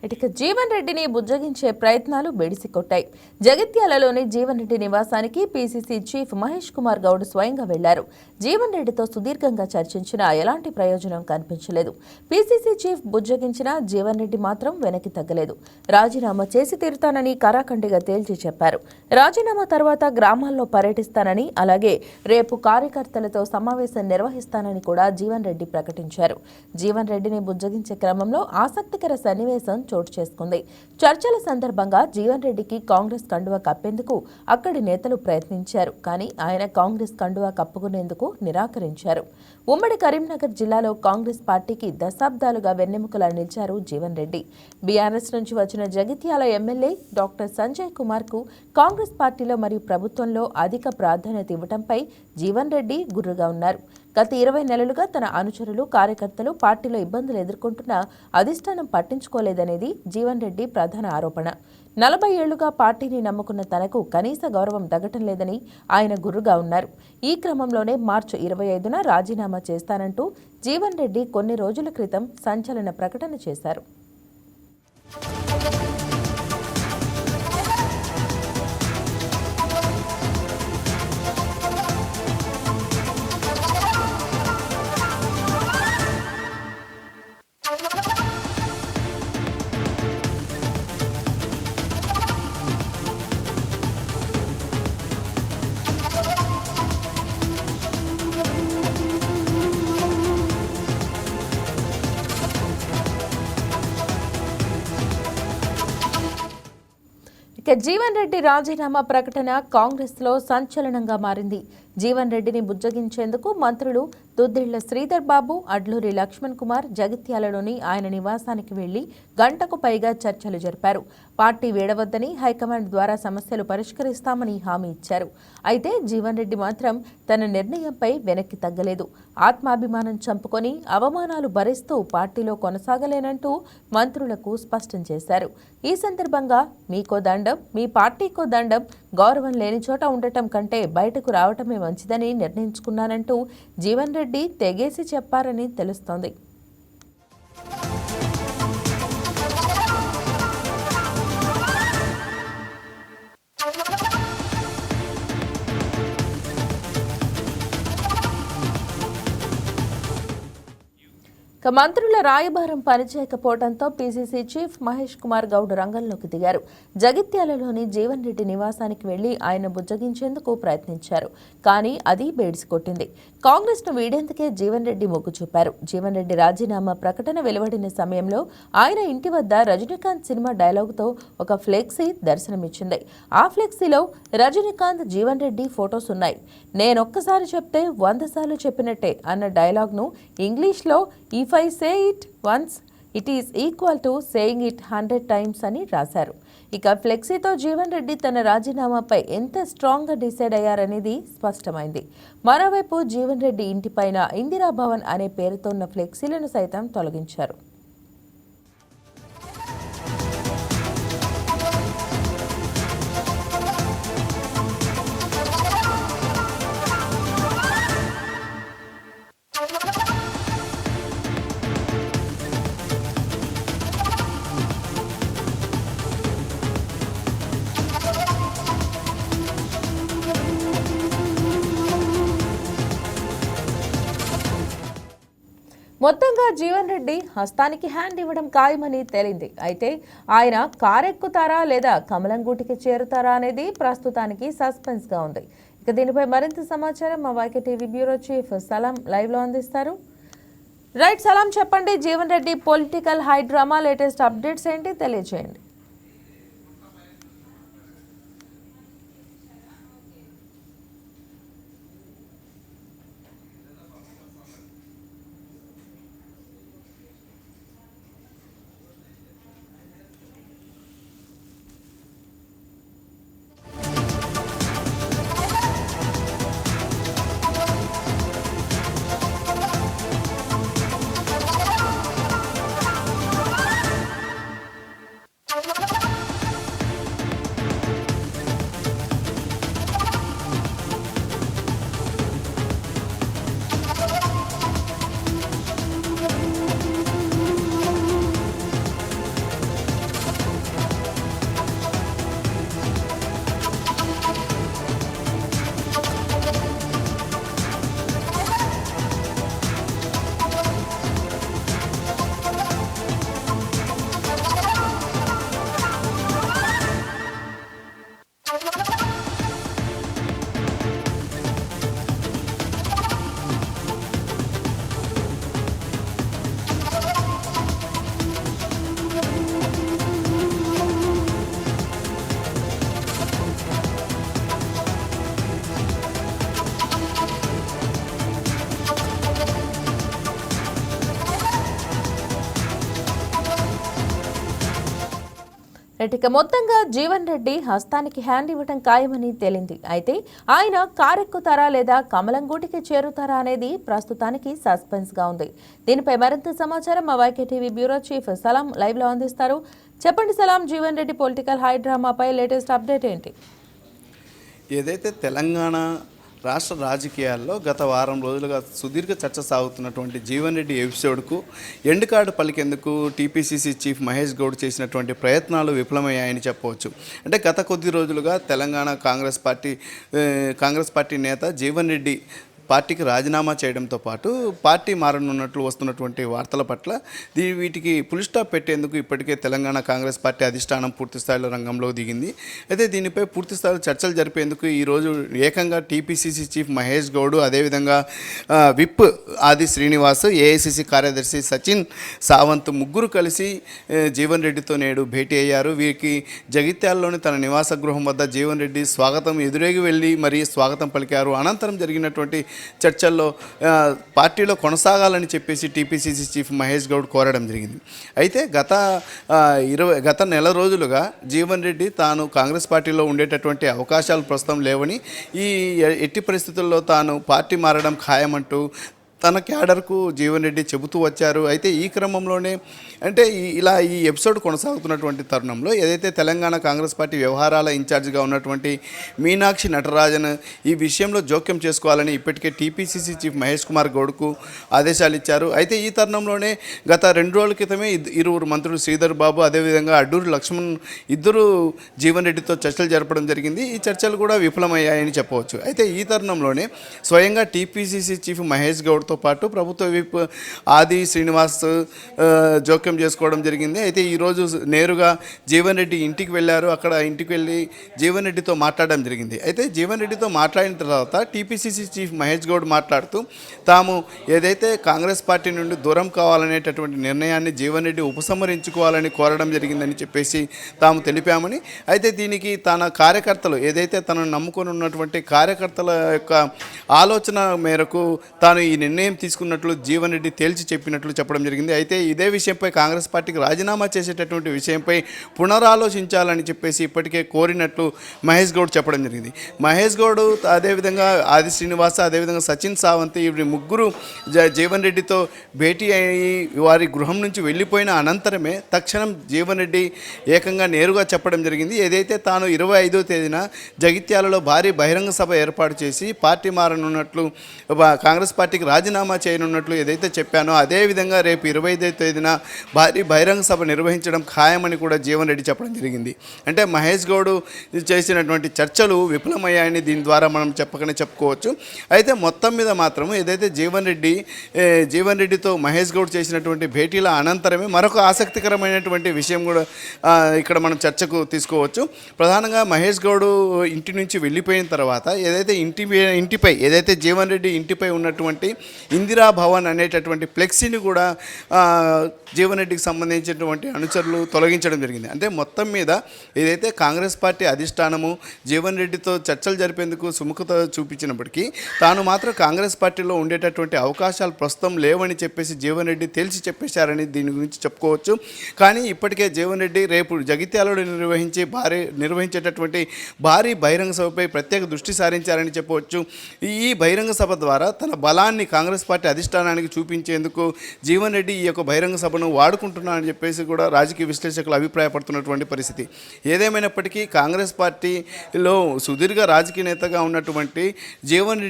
ఇటుక జీవన్ రెడ్డిని బుజ్జగించే ప్రయత్నాలు బెడిసికొట్టాయి. జగిత్యాలలోని జీవన్ రెడ్డి నివాసానికి పీసీసీ చీఫ్ మహేష్ కుమార్ గౌడ్ స్వయంగా వెళ్లారు. జీవన్ రెడ్డితో సుదీర్ఘంగా చర్చించినా ఎలాంటి ప్రయోజనం కనిపించలేదు. పీసీసీ చీఫ్ బుజ్జగించినా జీవన్ రెడ్డి మాత్రం వెనక్కి తగ్గలేదు. రాజీనామా చేసి తీరుతానని కరాఖండిగా తేల్చి చెప్పారు. రాజీనామా తర్వాత గ్రామాల్లో పర్యటిస్తానని, అలాగే రేపు కార్యకర్తలతో సమావేశం నిర్వహిస్తానని కూడా జీవన్ రెడ్డి ప్రకటించారు. జీవన్ రెడ్డిని బుజ్జగించే క్రమంలో ఆసక్తికర సన్నివేశం చోటు చేసుకుంది. చర్చల సందర్భంగా జీవన్ రెడ్డికి కాంగ్రెస్ కండువా కప్పేందుకు అక్కడి నేతలు ప్రయత్నించారు. కానీ ఆయన కాంగ్రెస్ కండువా కప్పుకునేందుకు నిరాకరించారు. ఉమ్మడి కరీంనగర్ జిల్లాలో కాంగ్రెస్ పార్టీకి దశాబ్దాలుగా వెన్నెముకలా నిలిచారు జీవన్ రెడ్డి. బీఆర్ఎస్ నుంచి వచ్చిన జగిత్యాల ఎమ్మెల్యే డాక్టర్ సంజయ్ కుమార్ కు కాంగ్రెస్ పార్టీలో మరియు ప్రభుత్వంలో అధిక ప్రాధాన్యత ఇవ్వడంపై జీవన్ రెడ్డి గుర్రుగా ఉన్నారు. గత 20 నెలలుగా తన అనుచరులు, కార్యకర్తలు పార్టీలో ఇబ్బందులు ఎదుర్కొంటున్నా అధిష్టానం పట్టించుకోలేదనేది జీవన్ రెడ్డి ప్రధాన ఆరోపణ. 40 ఏళ్లుగా పార్టీని నమ్ముకున్న తనకు కనీస గౌరవం దక్కటం లేదని ఆయన గుర్రుగా ఉన్నారు. ఈ క్రమంలోనే మార్చి 25న రాజీనామా చేస్తానంటూ జీవన్ రెడ్డి కొన్ని రోజుల క్రితం సంచలన ప్రకటన చేశారు. జీవన్ రెడ్డి రాజీనామా ప్రకటన కాంగ్రెస్ లో సంచలనంగా మారింది. జీవన్ రెడ్డిని బుజ్జగించేందుకు మంత్రులు దుద్దిళ్ల శ్రీధర్ బాబు, అడ్లూరి లక్ష్మణ్ కుమార్ జగిత్యాలలోని ఆయన నివాసానికి వెళ్లి గంటకు పైగా చర్చలు జరిపారు. పార్టీ వీడవద్దని, హైకమాండ్ ద్వారా సమస్యలు పరిష్కరిస్తామని హామీ ఇచ్చారు. అయితే జీవన్ రెడ్డి మాత్రం తన నిర్ణయంపై వెనక్కి తగ్గలేదు. ఆత్మాభిమానం చంపుకొని అవమానాలు భరిస్తూ పార్టీలో కొనసాగలేనంటూ మంత్రులకు స్పష్టం చేశారు. ఈ సందర్భంగా మీకో దండం, మీ పార్టీకో దండం, గౌరవం లేని చోట ఉండటం కంటే బయటకు రావటమే మంచిదని నిర్ణయించుకున్నానంటూ జీవన్ రెడ్డి తెగేసి చెప్పారని తెలుస్తోంది. మంత్రుల రాయబారం పనిచేయకపోవడంతో పీసీసీ చీఫ్ మహేష్ కుమార్ గౌడ్ రంగంలోకి దిగారు. జగిత్యాలలోని జీవన్ రెడ్డి నివాసానికి వెళ్లి ఆయన బుజ్జగించేందుకు ప్రయత్నించారు. కానీ అది బేడిసికొట్టింది. కాంగ్రెస్ ను వీడేందుకే జీవన్ రెడ్డి మొగ్గు చూపారు. జీవన్ రెడ్డి రాజీనామా ప్రకటన వెలువడిన సమయంలో ఆయన ఇంటి వద్ద రజనీకాంత్ సినిమా డైలాగుతో ఒక ఫ్లెక్సీ దర్శనమిచ్చింది. ఆ ఫ్లెక్సీలో రజనీకాంత్, జీవన్ రెడ్డి ఫొటోస్ ఉన్నాయి. నేనొక్కసారి చెప్తే 100 సార్లు చెప్పినట్టే అన్న డైలాగ్ను ఇంగ్లీష్లో "If I say it once, it is equal to saying it 100 times" అని రాశారు. ఇక ఫ్లెక్సీతో జీవన్ రెడ్డి తన రాజీనామాపై ఎంత స్ట్రాంగ్గా డిసైడ్ అయ్యారనేది స్పష్టమైంది. మరోవైపు జీవన్ రెడ్డి ఇంటిపైన ఇందిరాభవన్ అనే పేరుతో ఉన్న ఫ్లెక్సీలను సైతం తొలగించారు. మొత్తంగా జీవన్ రెడ్డి హస్తానికి హ్యాండ్ ఇవ్వడం ఖాయమని తేలింది. అయితే ఆయన కారెక్కుతారా లేదా కమలం గూటికి చేరుతారా అనేది ప్రస్తుతానికి సస్పెన్స్ గా ఉంది. ఇక దీనిపై మరింత సమాచారం మా Y K TV bureau chief Salam live లో అందిస్తారు. రైట్ సలాం, చెప్పండి, Jeevan Reddy political high drama latest updates ఏంటి తెలియజేయండి. ఇక మొత్తంగా జీవన్ రెడ్డి హస్తానికి హ్యాండ్ ఇవ్వటం ఖాయమని తేలింది. అయితే ఆయన కారెక్కుతారా లేదా కమలం గూటికి చేరుతారా అనేది ప్రస్తుతానికి సస్పెన్స్ గా ఉంది. దీనిపై మరింత సమాచారం మా Y K TV bureau chief Salam live లో అందిస్తారు. చెప్పండి సలాం, జీవన్ రెడ్డి పొలిటికల్ హై డ్రామాపై లేటెస్ట్ అప్డేట్ ఏంటి? ఏదైతే తెలంగాణ రాష్ట్ర రాజకీయాల్లో గత వారం రోజులుగా సుదీర్ఘ చర్చ సాగుతున్నటువంటి జీవన్ రెడ్డి ఎపిసోడ్కు ఎండ్ కార్డు పలికేందుకు టీపీసీసీ చీఫ్ మహేష్ గౌడ్ చేసినటువంటి ప్రయత్నాలు విఫలమయ్యాయని చెప్పవచ్చు. అంటే గత కొద్ది రోజులుగా తెలంగాణ కాంగ్రెస్ పార్టీ నేత జీవన్ రెడ్డి పార్టీకి రాజీనామా చేయడంతో పాటు పార్టీ మారనున్నట్లు వస్తున్నటువంటి వార్తల పట్ల వీటికి ఫుల్ స్టాప్ పెట్టేందుకు ఇప్పటికే తెలంగాణ కాంగ్రెస్ పార్టీ అధిష్టానం పూర్తిస్థాయిలో రంగంలో దిగింది. అయితే దీనిపై పూర్తిస్థాయిలో చర్చలు జరిపేందుకు ఈరోజు ఏకంగా టీపీసీసీ చీఫ్ మహేష్ గౌడ్, అదేవిధంగా విప్ ఆది శ్రీనివాస్, ఏఐసీసీ కార్యదర్శి సచిన్ సావంత్ ముగ్గురు కలిసి జీవన్ రెడ్డితో నేడు భేటీ అయ్యారు. వీరికి జగిత్యాలలోని తన నివాస గృహం వద్ద జీవన్ రెడ్డి స్వాగతం ఎదురేగి వెళ్ళి మరీ స్వాగతం పలికారు. అనంతరం జరిగినటువంటి చర్చల్లో పార్టీలో కొనసాగాలని చెప్పేసి టీపీసీసీ చీఫ్ మహేష్ గౌడ్ కోరడం జరిగింది. అయితే గత నెల రోజులుగా జీవన్ రెడ్డి తాను కాంగ్రెస్ పార్టీలో ఉండేటటువంటి అవకాశాలు ప్రస్తుతం లేవని, ఈ ఎట్టి పరిస్థితుల్లో తాను పార్టీ మారడం ఖాయమంటూ తన క్యాడర్కు జీవన్ రెడ్డి చెబుతూ వచ్చారు. అయితే ఈ క్రమంలోనే అంటే ఈ ఎపిసోడ్ కొనసాగుతున్నటువంటి తరుణంలో ఏదైతే తెలంగాణ కాంగ్రెస్ పార్టీ వ్యవహారాల ఇన్ఛార్జిగా ఉన్నటువంటి మీనాక్షి నటరాజన్ ఈ విషయంలో జోక్యం చేసుకోవాలని ఇప్పటికే టీపీసీసీ చీఫ్ మహేష్ కుమార్ గౌడ్కు ఆదేశాలు ఇచ్చారు. అయితే ఈ తరుణంలోనే గత 2 రోజుల క్రితమే ఇరువురు మంత్రులు శ్రీధర్ బాబు, అదేవిధంగా అడ్డూరి లక్ష్మణ్ ఇద్దరు జీవన్ రెడ్డితో చర్చలు జరపడం జరిగింది. ఈ చర్చలు కూడా విఫలమయ్యాయని చెప్పవచ్చు. అయితే ఈ తరుణంలోనే స్వయంగా టీపీసీసీ చీఫ్ మహేష్ గౌడ్తో పాటు ప్రభుత్వ విప్ ఆది శ్రీనివాస్ జోక్యం చేసుకోవడం జరిగింది. అయితే ఈరోజు నేరుగా జీవన్ రెడ్డి ఇంటికి వెళ్ళారు. అక్కడ ఇంటికి వెళ్ళి జీవన్ రెడ్డితో మాట్లాడడం జరిగింది. అయితే జీవన్ రెడ్డితో మాట్లాడిన తర్వాత టీపీసీసీ చీఫ్ మహేష్ గౌడ్ మాట్లాడుతూ తాము ఏదైతే కాంగ్రెస్ పార్టీ నుండి దూరం కావాలనేటటువంటి నిర్ణయాన్ని జీవన్ రెడ్డి ఉపసంహరించుకోవాలని కోరడం జరిగిందని చెప్పేసి తాము తెలిపామని, అయితే దీనికి తన కార్యకర్తలు ఏదైతే తనను నమ్ముకొని ఉన్నటువంటి కార్యకర్తల యొక్క ఆలోచన మేరకు తాను ఈ నిర్ణయం తీసుకున్నట్లు జీవన్ రెడ్డి తేల్చి చెప్పినట్లు చెప్పడం జరిగింది. అయితే ఇదే విషయంపై కాంగ్రెస్ పార్టీకి రాజీనామా చేసేటటువంటి విషయంపై పునరాలోచించాలని చెప్పేసి ఇప్పటికే కోరినట్లు మహేష్ గౌడ్ చెప్పడం జరిగింది. మహేష్ గౌడ్, అదేవిధంగా ఆది శ్రీనివాస, అదేవిధంగా సచిన్ సావంత్ ఈ ముగ్గురు జీవన్ రెడ్డితో భేటీ అయ్యి వారి గృహం నుంచి వెళ్ళిపోయిన అనంతరమే తక్షణం జీవన్ రెడ్డి ఏకంగా నేరుగా చెప్పడం జరిగింది. ఏదైతే తాను 25వ తేదీన జగిత్యాలలో భారీ బహిరంగ సభ ఏర్పాటు చేసి పార్టీ మారనున్నట్లు, కాంగ్రెస్ పార్టీకి రాజీనామా చేయనున్నట్లు ఏదైతే చెప్పానో అదేవిధంగా రేపు 25వ తేదీన భారీ బహిరంగ సభ నిర్వహించడం ఖాయమని కూడా జీవన్ రెడ్డి చెప్పడం జరిగింది. అంటే మహేష్ గౌడ్ చేసినటువంటి చర్చలు విఫలమయ్యాయని దీని ద్వారా మనం చెప్పుకోవచ్చు. అయితే మొత్తం మీద మాత్రం ఏదైతే జీవన్ రెడ్డితో మహేష్ గౌడ్ చేసినటువంటి భేటీల అనంతరమే మరొక ఆసక్తికరమైనటువంటి విషయం కూడా ఇక్కడ మనం చర్చకు తీసుకోవచ్చు. ప్రధానంగా మహేష్ గౌడ్ ఇంటి నుంచి వెళ్ళిపోయిన తర్వాత ఏదైతే ఇంటిపై ఏదైతే జీవన్ రెడ్డి ఇంటిపై ఉన్నటువంటి ఇందిరా భవన్ అనేటటువంటి ఫ్లెక్సీని కూడా జీవన్ రెడ్డికి సంబంధించినటువంటి అనుచరులు తొలగించడం జరిగింది. అంటే మొత్తం మీద ఏదైతే కాంగ్రెస్ పార్టీ అధిష్టానము జీవన్ రెడ్డితో చర్చలు జరిపేందుకు సుముఖత చూపించినప్పటికీ తాను మాత్రం కాంగ్రెస్ పార్టీలో ఉండేటటువంటి అవకాశాలు ప్రస్తుతం లేవని చెప్పేసి జీవన్ రెడ్డి తేల్చి చెప్పేశారని దీని గురించి చెప్పుకోవచ్చు. కానీ ఇప్పటికే జీవన్ రెడ్డి రేపు జగిత్యాలలో నిర్వహించేటటువంటి భారీ బహిరంగ సభపై ప్రత్యేక దృష్టి సారించారని చెప్పవచ్చు. ఈ బహిరంగ సభ ద్వారా తన బలాన్ని కాంగ్రెస్ పార్టీ అధిష్టానానికి చూపించేందుకు జీవన్ రెడ్డి ఈ యొక్క బహిరంగ సభను వాడుకుంటున్నారని చెప్పేసి కూడా రాజకీయ విశ్లేషకులు అభిప్రాయపడుతున్నటువంటి పరిస్థితి. ఏదేమైనప్పటికీ కాంగ్రెస్ పార్టీలో సుదీర్ఘ రాజకీయ నేతగా ఉన్నటువంటి జీవన్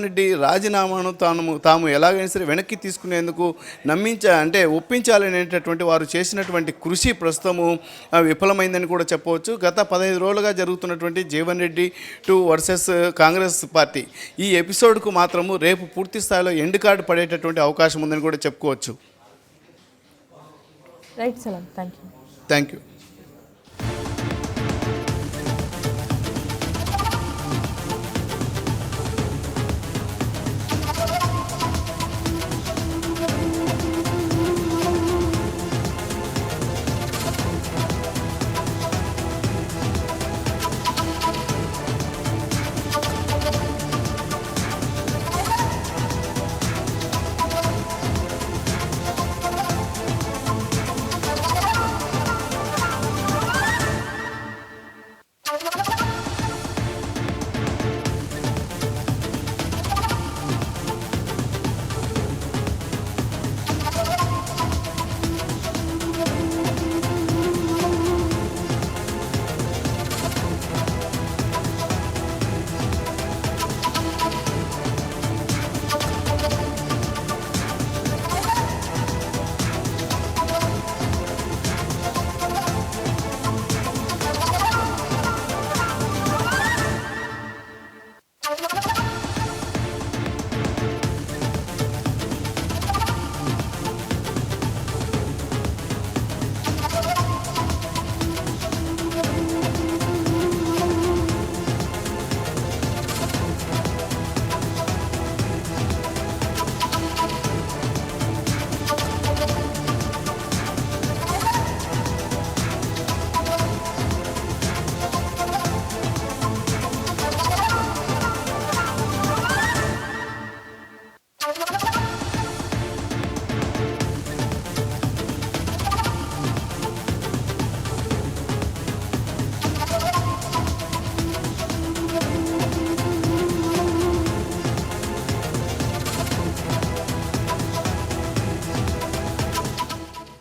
రెడ్డి రాజీనామాను తాము ఎలాగైనా సరే వెనక్కి తీసుకునేందుకు ఒప్పించాలనేటటువంటి వారు చేసినటువంటి కృషి ప్రస్తుతము విఫలమైందని కూడా చెప్పవచ్చు. గత 15 రోజులుగా జరుగుతున్నటువంటి జీవన్ రెడ్డి వర్సెస్ కాంగ్రెస్ పార్టీ ఈ ఎపిసోడ్కు మాత్రము రేపు పూర్తి స్థాయిలో ఎండ్ కార్డు పడేటటువంటి అవకాశం ఉందని కూడా చెప్పుకోవచ్చు. రైట్ సలాం, థ్యాంక్ యూ.